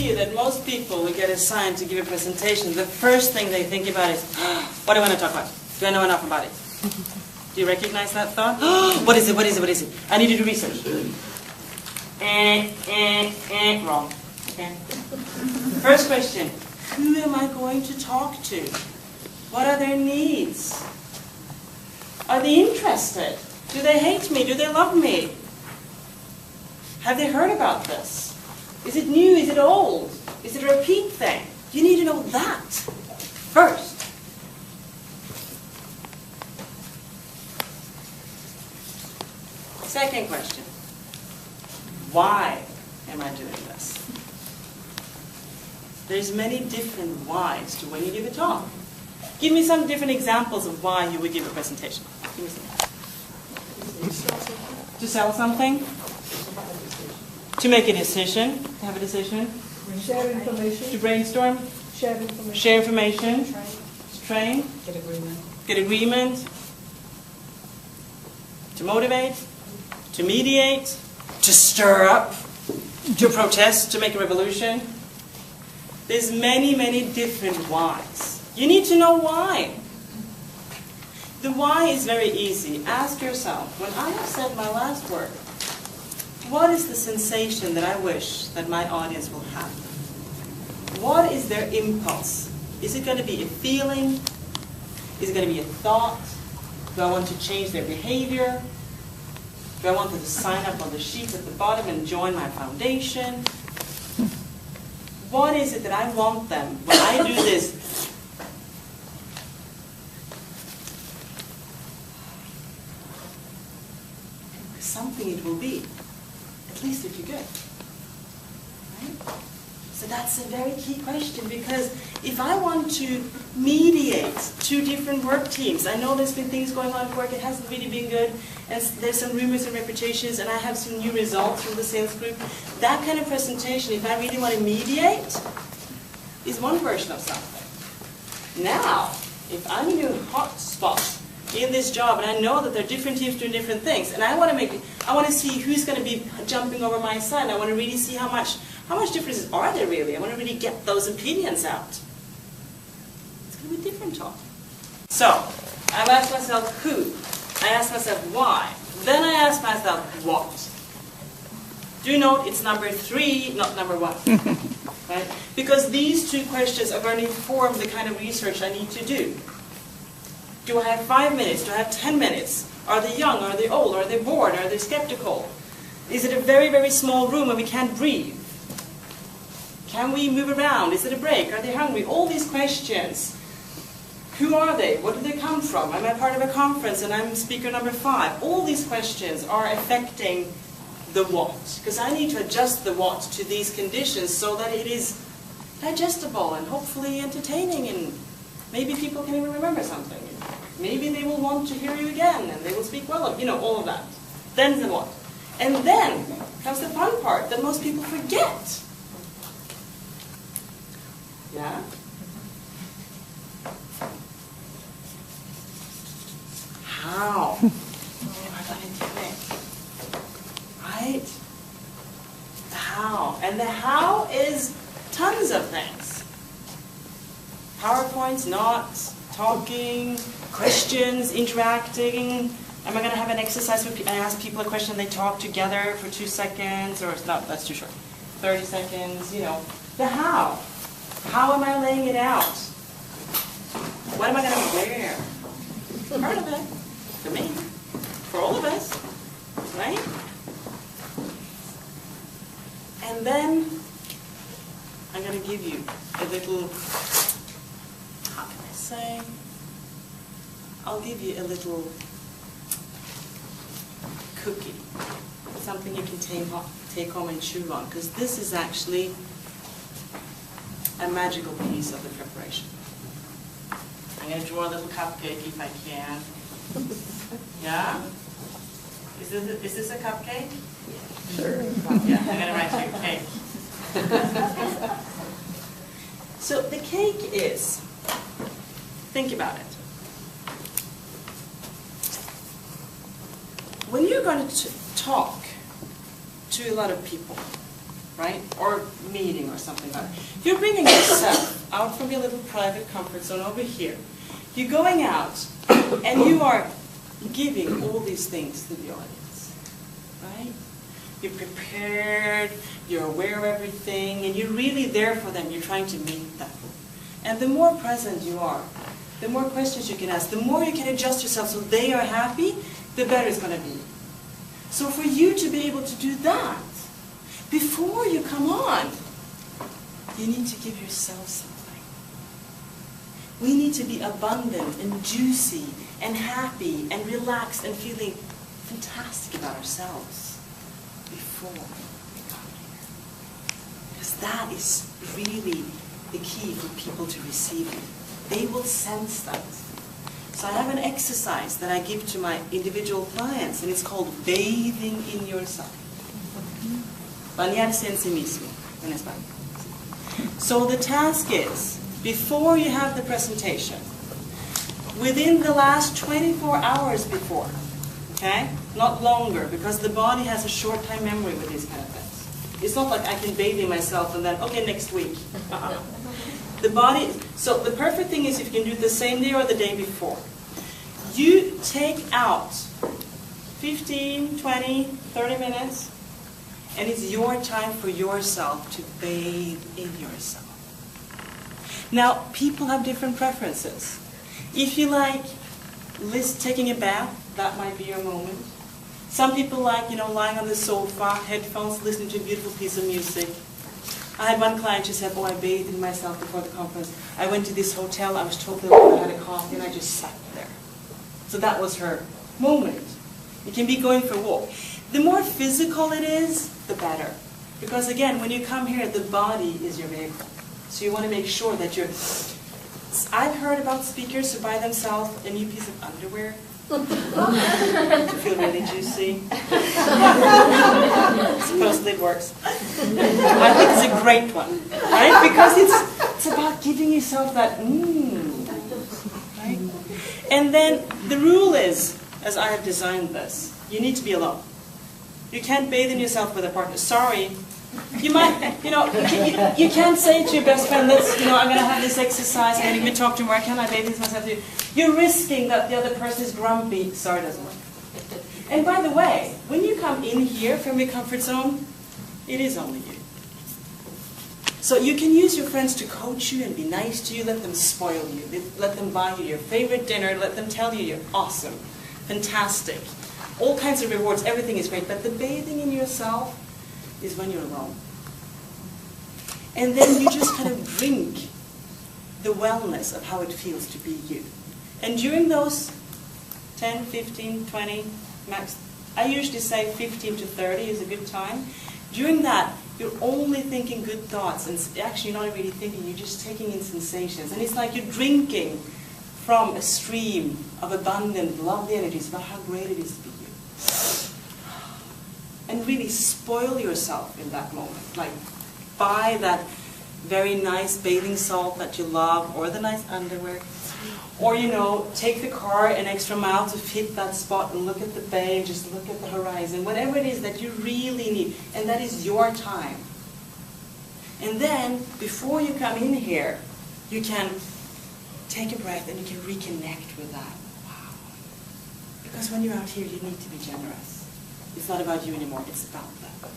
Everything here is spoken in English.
you that most people who get assigned to give a presentation, the first thing they think about is, what do I want to talk about? Do I know enough about it? Do you recognize that thought? What is it? What is it? What is it? I need to do research. Wrong. Okay. First question, who am I going to talk to? What are their needs? Are they interested? Do they hate me? Do they love me? Have they heard about this? Is it new? Is it old? Is it a repeat thing? You need to know that first. Second question, why am I doing this? There's many different whys to when you give a talk. Give me some different examples of why you would give a presentation. Give me some. To sell something? To make a decision? To have a decision? Share information. To brainstorm? Share information. Share information? To train? Get agreement. Get agreement? To motivate? To mediate? To stir up? To protest? To make a revolution? There's many, many different whys. You need to know why. The why is very easy. Ask yourself, when I have said my last word, what is the sensation that I wish that my audience will have? What is their impulse? Is it going to be a feeling? Is it going to be a thought? Do I want to change their behavior? Do I want them to sign up on the sheet at the bottom and join my foundation? What is it that I want them, when I do this, something it will be, at least if you're good. Right? So that's a very key question, because if I want to mediate two different work teams, I know there's been things going on at work, it hasn't really been good, and there's some rumors and reputations, and I have some new results from the sales group. That kind of presentation, if I really want to mediate, is one version of something. Now, if I'm in a hot spot in this job, and I know that there are different teams doing different things, and I want to see who's going to be jumping over my side. I want to really see how much differences are there really. I want to really get those opinions out. It's going to be a different talk. So, I've asked myself who, I asked myself why, then I asked myself what. Do note it's number 3, not number 1. Right? Because these two questions are going to inform the kind of research I need to do. Do I have 5 minutes? Do I have 10 minutes? Are they young? Are they old? Are they bored? Are they skeptical? Is it a very, very small room and we can't breathe? Can we move around? Is it a break? Are they hungry? All these questions. Who are they? What do they come from? Am I part of a conference and I'm speaker number 5? All these questions are affecting the what. Because I need to adjust the what to these conditions so that it is digestible and hopefully entertaining, and maybe people can even remember something. Maybe they will want to hear you again and they will speak well of, all of that. Then the what. And then comes the fun part that most people forget. Yeah? How am I going to do it? Right? The how. And the how is tons of things. PowerPoints, not talking, questions, interacting. Am I going to have an exercise where I ask people a question, they talk together for 2 seconds, or no, that's too short. 30 seconds, The how. How am I laying it out? What am I going to wear? Part of it. For me. For all of us. Right? And then I'm going to give you a little, how can I say? I'll give you a little cookie. Something you can take home and chew on. Because this is actually a magical piece of the preparation. I'm going to draw a little cupcake if I can. Yeah? Is this a cupcake? Sure. Yeah, I'm going to write you cake. So the cake is, think about it. When you're going to talk to a lot of people, right? Or meeting or something like that. If you're bringing yourself out from your little private comfort zone over here, you're going out and you are giving all these things to the audience, right? You're prepared, you're aware of everything, and you're really there for them. You're trying to meet them. And the more present you are, the more questions you can ask, the more you can adjust yourself so they are happy, the better it's going to be. So for you to be able to do that, before you come on, you need to give yourself something. We need to be abundant and juicy and happy and relaxed and feeling fantastic about ourselves before we come here. Because that is really the key for people to receive it. They will sense that. So I have an exercise that I give to my individual clients, and it's called bathing in yourself. Bañarse en sí mismo, en español. So the task is, before you have the presentation, within the last 24 hours before, okay? Not longer, because the body has a short time memory with these kind of things. It's not like I can bathe in myself and then, okay, next week. The body, so the perfect thing is if you can do it the same day or the day before. You take out 15, 20, 30 minutes, and it's your time for yourself to bathe in yourself. Now, people have different preferences. If you like taking a bath, that might be your moment. Some people like, lying on the sofa, headphones, listening to a beautiful piece of music. I had one client who said, I bathed in myself before the conference. I went to this hotel, I was totally alone, I had a coffee, and I just sat there. So that was her moment. It can be going for a walk. The more physical it is, the better. Because again, when you come here, the body is your vehicle. So you want to make sure that you're... I've heard about speakers who buy themselves a new piece of underwear to feel really juicy. Supposedly it works. I think it's a great one, right? Because it's about giving yourself that right? And then the rule is, as I have designed this, you need to be alone. You can't bathe in yourself with a partner. Sorry. You might, you can't say to your best friend, I'm going to have this exercise, I'm going to talk tomorrow, can I bathe in myself? You're risking that the other person is grumpy. Sorry, it doesn't work. And by the way, when you come in here from your comfort zone, it is only you. So you can use your friends to coach you and be nice to you, let them spoil you, let them buy you your favorite dinner, let them tell you you're awesome, fantastic. All kinds of rewards, everything is great, but the bathing in yourself is when you're alone. And then you just kind of drink the wellness of how it feels to be you. And during those 10, 15, 20, max, I usually say 15 to 30 is a good time. During that, you're only thinking good thoughts, and actually you're not really thinking, you're just taking in sensations. And it's like you're drinking from a stream of abundant, lovely energies about how great it is to be you. And really spoil yourself in that moment. Like, buy that very nice bathing salt that you love, or the nice underwear. Or, take the car an extra mile to hit that spot and look at the bay and just look at the horizon. Whatever it is that you really need. And that is your time. And then, before you come in here, you can take a breath and you can reconnect with that. Wow. Because when you're out here, you need to be generous. It's not about you anymore, it's about them.